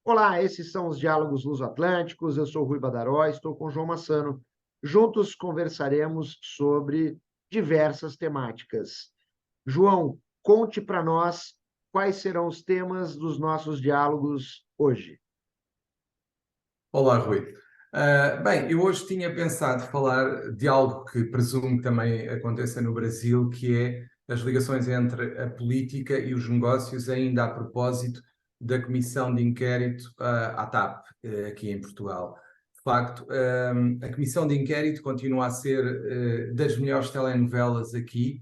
Olá, esses são os Diálogos Luso-Atlânticos. Eu sou Rui Badaró, estou com João Massano. Juntos conversaremos sobre diversas temáticas. João, conte para nós quais serão os temas dos nossos diálogos hoje. Olá, Rui. Bem, eu hoje tinha pensado falar de algo que presumo que também aconteça no Brasil, que é as ligações entre a política e os negócios, ainda a propósito da Comissão de Inquérito à TAP, aqui em Portugal. De facto, a Comissão de Inquérito continua a ser das melhores telenovelas aqui.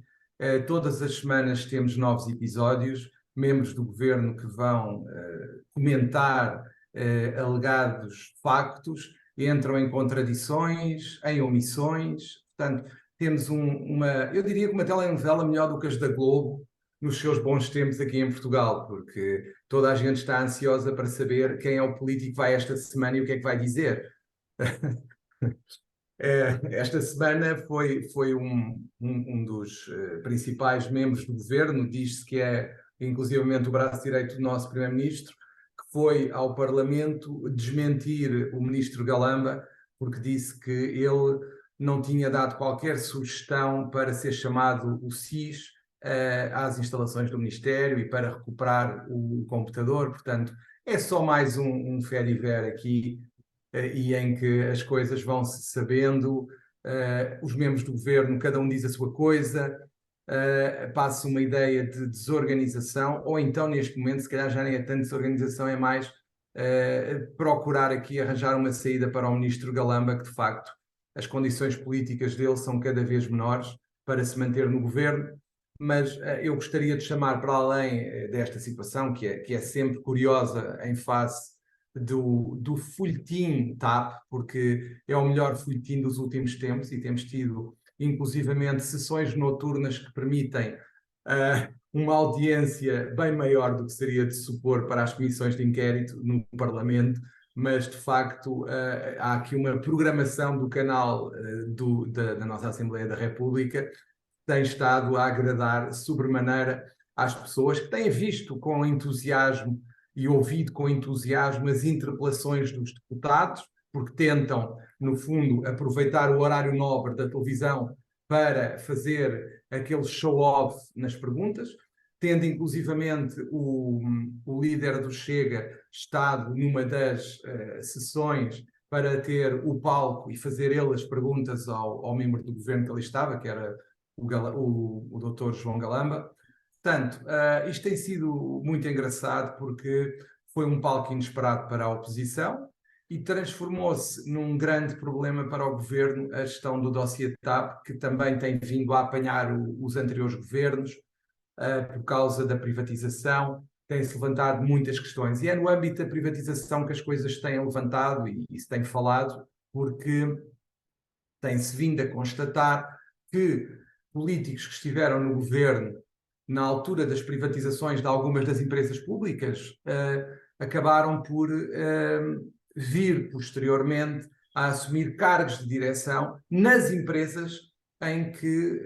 Todas as semanas temos novos episódios, membros do governo que vão comentar alegados factos, entram em contradições, em omissões. Portanto, temos eu diria que uma telenovela melhor do que as da Globo nos seus bons tempos aqui em Portugal, porque toda a gente está ansiosa para saber quem é o político que vai esta semana e o que é que vai dizer. Esta semana foi um dos principais membros do governo, diz-se que é inclusivamente o braço direito do nosso primeiro-ministro, que foi ao Parlamento desmentir o ministro Galamba, porque disse que ele não tinha dado qualquer sugestão para ser chamado o SIS às instalações do Ministério e para recuperar o computador. Portanto, é só mais um fé-de-ver aqui e em que as coisas vão-se sabendo, os membros do governo, cada um diz a sua coisa, passa uma ideia de desorganização, ou então neste momento se calhar já nem é tanto desorganização, é mais procurar aqui arranjar uma saída para o ministro Galamba, que de facto as condições políticas dele são cada vez menores para se manter no governo. Mas eu gostaria de chamar para além desta situação, que é sempre curiosa em face do folhetim TAP, porque é o melhor folhetim dos últimos tempos e temos tido inclusivamente sessões noturnas que permitem uma audiência bem maior do que seria de supor para as comissões de inquérito no Parlamento, mas de facto há aqui uma programação do canal da nossa Assembleia da República que tem estado a agradar sobremaneira às pessoas que têm visto com entusiasmo e ouvido com entusiasmo as interpelações dos deputados, porque tentam, no fundo, aproveitar o horário nobre da televisão para fazer aquele show-off nas perguntas, tendo inclusivamente o líder do Chega estado numa das sessões para ter o palco e fazer ele as perguntas ao membro do governo que ali estava, que era o doutor João Galamba. Portanto, isto tem sido muito engraçado porque foi um palco inesperado para a oposição e transformou-se num grande problema para o governo a gestão do dossiê TAP, que também tem vindo a apanhar os anteriores governos por causa da privatização. Tem-se levantado muitas questões e é no âmbito da privatização que as coisas têm levantado e se tem falado, porque tem-se vindo a constatar que políticos que estiveram no governo na altura das privatizações de algumas das empresas públicas, acabaram por vir posteriormente a assumir cargos de direção nas empresas em que,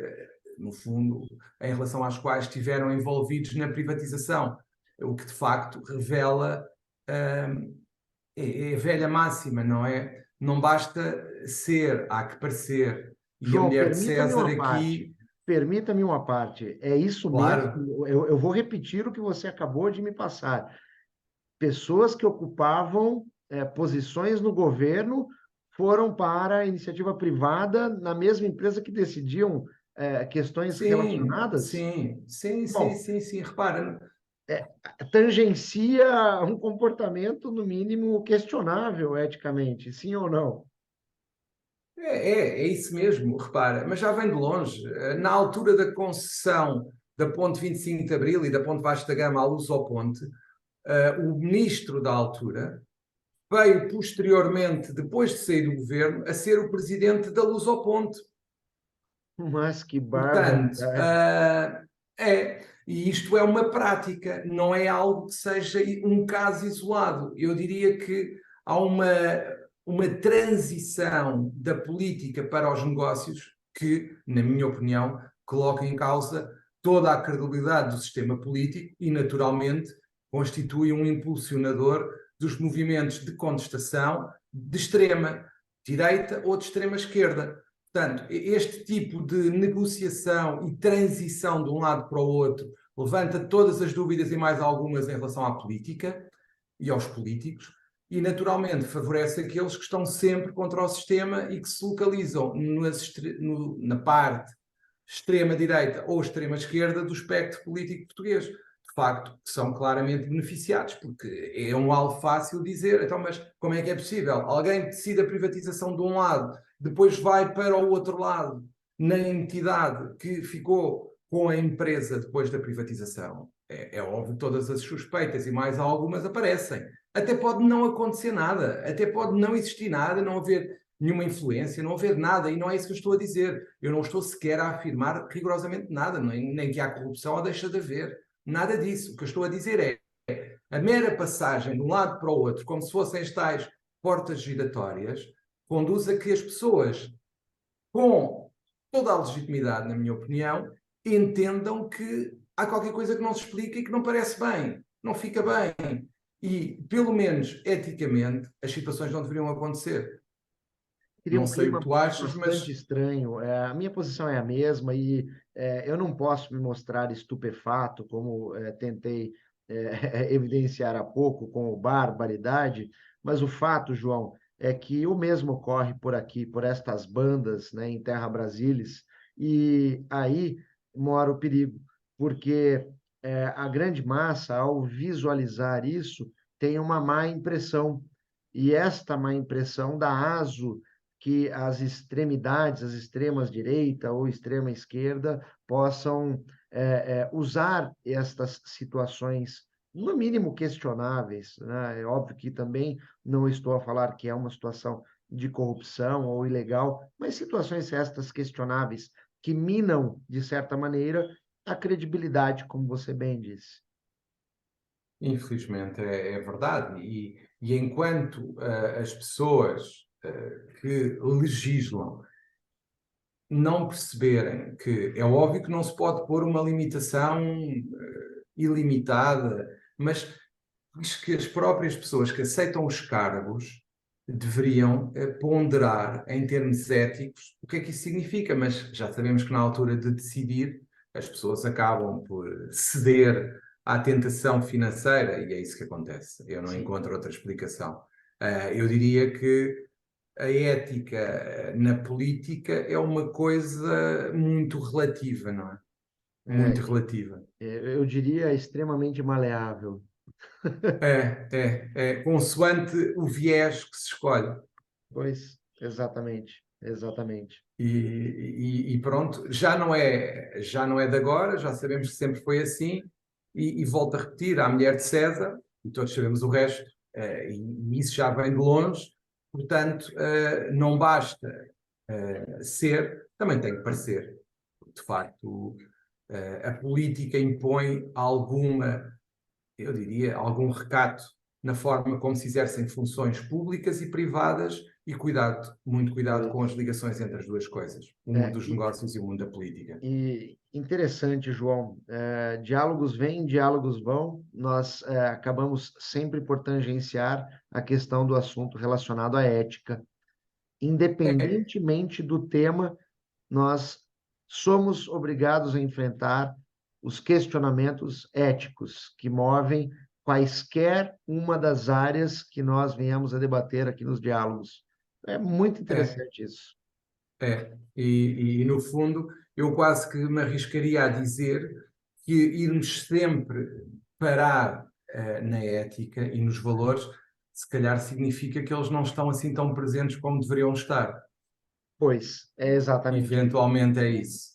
no fundo, em relação às quais estiveram envolvidos na privatização, o que de facto revela é a velha máxima, não é? Não basta ser, há que parecer. E a João, mulher de permita-me César uma parte. aqui, Permita-me uma parte. É isso claro. mesmo. Eu vou repetir o que você acabou de me passar. Pessoas que ocupavam posições no governo foram para a iniciativa privada na mesma empresa que decidiam questões Sim, relacionadas. sim, sim, sim, Bom, sim, sim. Repara, tangencia um comportamento, no mínimo, questionável eticamente, sim ou não? é isso mesmo, repara, mas já vem de longe. Na altura da concessão da Ponte 25 de Abril e da Ponte Vasco da Gama à Luz ao Ponte, o ministro da altura veio posteriormente, depois de sair do governo, a ser o presidente da Luz ao Ponte. Mas que Portanto, barbaridade. e isto é uma prática, não é algo que seja um caso isolado. Eu diria que há uma transição da política para os negócios que, na minha opinião, coloca em causa toda a credibilidade do sistema político e, naturalmente, constitui um impulsionador dos movimentos de contestação de extrema direita ou de extrema esquerda. Portanto, este tipo de negociação e transição de um lado para o outro levanta todas as dúvidas e mais algumas em relação à política e aos políticos, e naturalmente favorece aqueles que estão sempre contra o sistema e que se localizam na parte extrema-direita ou extrema-esquerda do espectro político português. De facto, são claramente beneficiados, porque é um alvo fácil dizer, então, mas como é que é possível? Alguém decide a privatização de um lado, depois vai para o outro lado, na entidade que ficou com a empresa depois da privatização. É óbvio que todas as suspeitas e mais algumas aparecem. Até pode não acontecer nada, até pode não existir nada, não haver nenhuma influência, não haver nada, e não é isso que eu estou a dizer. Eu não estou sequer a afirmar rigorosamente nada, nem que há corrupção ou deixa de haver. Nada disso. O que eu estou a dizer é a mera passagem de um lado para o outro, como se fossem as tais portas giratórias, conduz a que as pessoas, com toda a legitimidade, na minha opinião, entendam que há qualquer coisa que não se explica e que não parece bem, não fica bem. E, pelo menos eticamente, as situações não deveriam acontecer. Cria Não um sei o que clima tu achas, bastante mas estranho. A minha posição é a mesma e eu não posso me mostrar estupefato, como tentei evidenciar há pouco com o barbaridade, mas o fato, João, é que o mesmo ocorre por aqui, por estas bandas, né, em Terra Brasílis, e aí mora o perigo, porque a grande massa, ao visualizar isso, tem uma má impressão, e esta má impressão dá aso que as extremidades, as extremas direita ou extrema esquerda, possam usar estas situações, no mínimo questionáveis, né? É óbvio que também não estou a falar que é uma situação de corrupção ou ilegal, mas situações estas questionáveis que minam, de certa maneira, a credibilidade, como você bem disse. infelizmente é verdade. E enquanto as pessoas que legislam não perceberem que é óbvio que não se pode pôr uma limitação ilimitada, mas diz que as próprias pessoas que aceitam os cargos deveriam ponderar em termos éticos o que é que isso significa, mas já sabemos que na altura de decidir as pessoas acabam por ceder à tentação financeira e é isso que acontece. Eu não Sim. encontro outra explicação. Eu diria que a ética na política é uma coisa muito relativa, não é? Muito É, relativa. eu diria extremamente maleável. Consoante o viés que se escolhe. Pois, exatamente, exatamente. E pronto, já não é de agora, já sabemos que sempre foi assim, e volto a repetir, a mulher de César, e todos sabemos o resto, e isso já vem de longe, portanto, não basta ser, também tem que parecer. De facto, a política impõe eu diria, algum recato na forma como se exercem funções públicas e privadas e cuidado, muito cuidado com as Pois. ligações entre as duas coisas, o mundo É, dos negócios e o mundo da política. e interessante, João. Diálogos vêm, diálogos vão. Nós acabamos sempre por tangenciar a questão do assunto relacionado à ética. É, Independentemente do tema, nós somos obrigados a enfrentar os questionamentos éticos que movem quaisquer uma das áreas que nós venhamos a debater aqui nos diálogos. É muito é, interessante isso. e no fundo, eu quase que me arriscaria a dizer que irmos sempre parar na ética e nos valores, se calhar significa que eles não estão assim tão presentes como deveriam estar. Pois, é exatamente isso. Eventualmente é isso.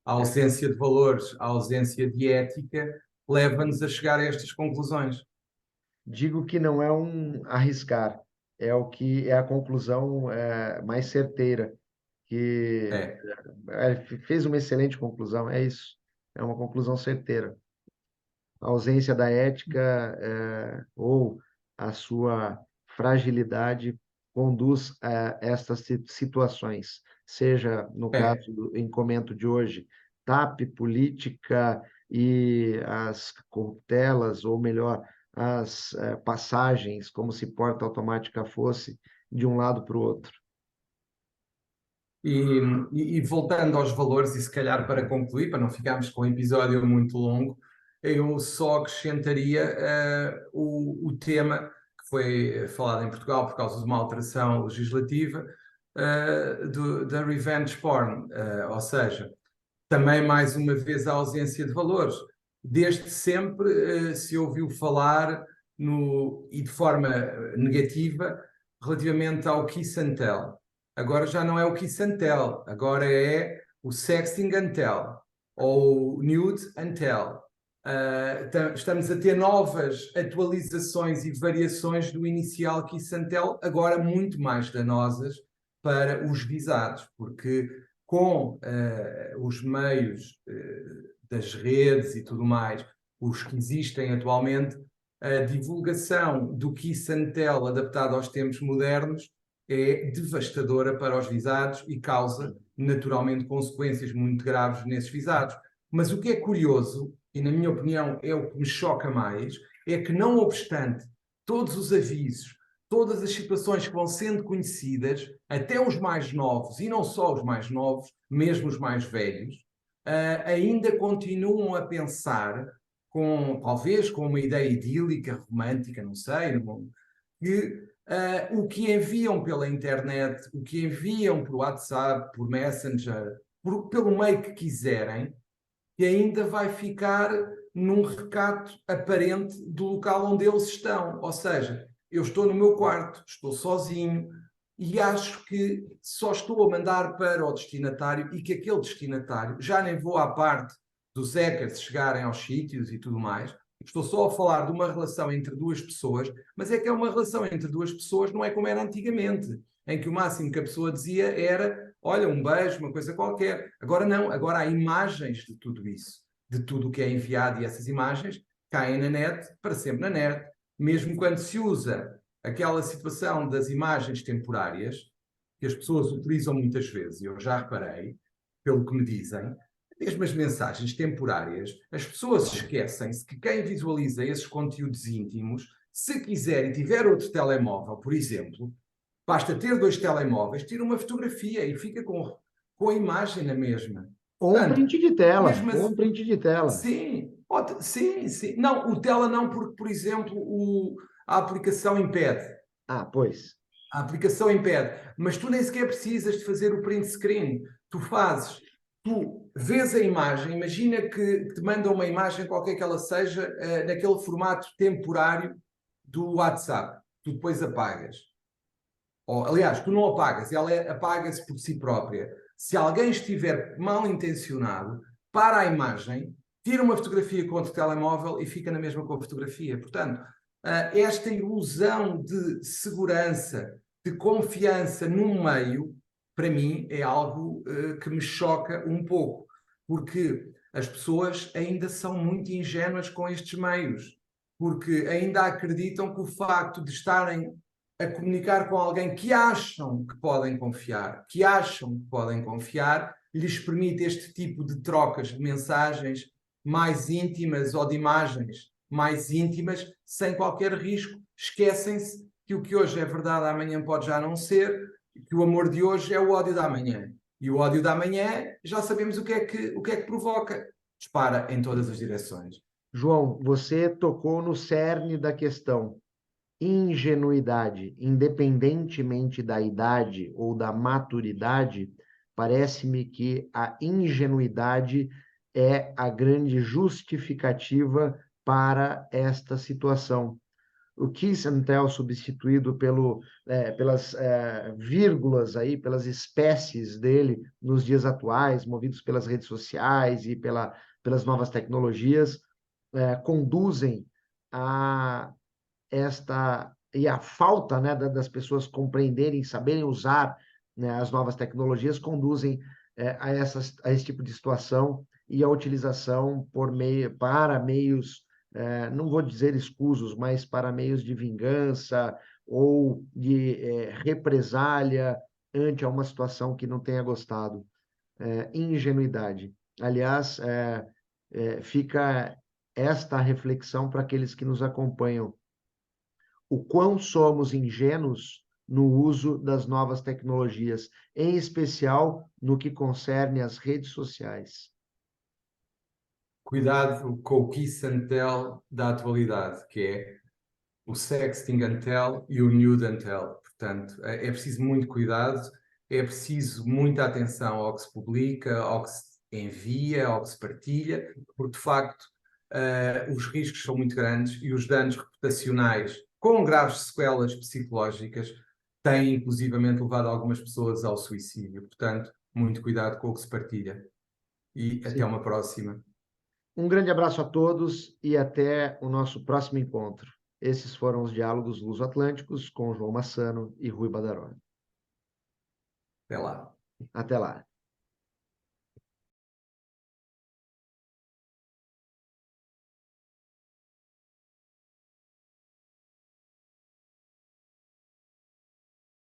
A É, ausência de valores, a ausência de ética, leva-nos a chegar a estas conclusões. digo que não é um arriscar, é o que é a conclusão mais certeira, que É, fez uma excelente conclusão, é isso, é uma conclusão certeira. A ausência da ética ou a sua fragilidade conduz a estas situações, seja no é, caso em comento de hoje, TAP, política e as corruptelas, ou melhor, as passagens, como se porta automática fosse, de um lado para o outro. E voltando aos valores, e se calhar para concluir, para não ficarmos com um episódio muito longo, eu só acrescentaria o tema que foi falado em Portugal por causa de uma alteração legislativa da revenge porn, ou seja, também mais uma vez a ausência de valores. Desde sempre se ouviu falar e de forma negativa relativamente ao Kiss and Tell. Agora já não é o Kiss and Tell, agora é o Sexting and Tell ou Nude and Tell. Estamos a ter novas atualizações e variações do inicial Kiss and Tell, agora muito mais danosas para os visados, porque com os meios das redes e tudo mais, os que existem atualmente, a divulgação do Kiss and Tell adaptado aos tempos modernos é devastadora para os visados e causa, naturalmente, consequências muito graves nesses visados. Mas o que é curioso, e na minha opinião é o que me choca mais, é que não obstante todos os avisos, todas as situações que vão sendo conhecidas, até os mais novos, e não só os mais novos, mesmo os mais velhos, ainda continuam a pensar, talvez com uma ideia idílica, romântica, não sei, que o que enviam pela internet, o que enviam por WhatsApp, por Messenger, pelo meio que quiserem, que ainda vai ficar num recato aparente do local onde eles estão. Ou seja, eu estou no meu quarto, estou sozinho e acho que só estou a mandar para o destinatário e que aquele destinatário, já nem vou à parte dos hackers chegarem aos sítios e tudo mais, estou só a falar de uma relação entre duas pessoas, mas é que é uma relação entre duas pessoas, não é como era antigamente, em que o máximo que a pessoa dizia era, olha, um beijo, uma coisa qualquer. Agora não, agora há imagens de tudo isso, de tudo o que é enviado, e essas imagens caem na net, para sempre na net, mesmo quando se usa aquela situação das imagens temporárias, que as pessoas utilizam muitas vezes, e eu já reparei, pelo que me dizem, mesmo as mensagens temporárias, as pessoas esquecem-se que quem visualiza esses conteúdos íntimos, se quiser e tiver outro telemóvel, por exemplo, basta ter 2 telemóveis, tira uma fotografia e fica com a imagem na mesma. Ou um print de tela, Mesmo ou um print de tela. Sim, sim, sim. Não, o tela não, porque, por exemplo, a aplicação impede. Ah, pois. A aplicação impede, mas tu nem sequer precisas de fazer o print screen. Tu vês a imagem, imagina que te manda uma imagem, qualquer que ela seja, naquele formato temporário do WhatsApp. Tu depois apagas. Ou, aliás, tu não apagas, ela apaga-se por si própria. Se alguém estiver mal intencionado, para a imagem, tira uma fotografia com outro telemóvel e fica na mesma com a fotografia. Portanto, esta ilusão de segurança, de confiança num meio, para mim, é algo que me choca um pouco, porque as pessoas ainda são muito ingênuas com estes meios, porque ainda acreditam que o facto de estarem a comunicar com alguém que acham que podem confiar, lhes permite este tipo de trocas de mensagens mais íntimas ou de imagens mais íntimas, sem qualquer risco. Esquecem-se que o que hoje é verdade, amanhã pode já não ser, que o amor de hoje é o ódio da amanhã. E o ódio da amanhã, já sabemos o que é que provoca. Dispara em todas as direções. João, você tocou no cerne da questão. Ingenuidade, independentemente da idade ou da maturidade, parece-me que a ingenuidade é a grande justificativa para esta situação. O Kiss and Tell substituído pelas vírgulas aí, pelas espécies dele nos dias atuais, movidos pelas redes sociais e pelas novas tecnologias, conduzem a e a falta, né, das pessoas compreenderem, saberem usar, né, as novas tecnologias, conduzem a esse tipo de situação e a utilização para meios, não vou dizer escusos, mas para meios de vingança ou de represália ante uma situação que não tenha gostado. Ingenuidade. Aliás, fica esta reflexão para aqueles que nos acompanham. O quão somos ingênuos no uso das novas tecnologias, em especial no que concerne às redes sociais. Cuidado com o kiss and tell da atualidade, que é o sexting and tell e o nude and tell. Portanto, é preciso muito cuidado, é preciso muita atenção ao que se publica, ao que se envia, ao que se partilha, porque de facto os riscos são muito grandes e os danos reputacionais, com graves sequelas psicológicas, têm inclusivamente levado algumas pessoas ao suicídio. Portanto, muito cuidado com o que se partilha. E até Sim. uma próxima. Um grande abraço a todos e até o nosso próximo encontro. Esses foram os diálogos luso-atlânticos com João Massano e Rui Badaró. Até lá. Até lá.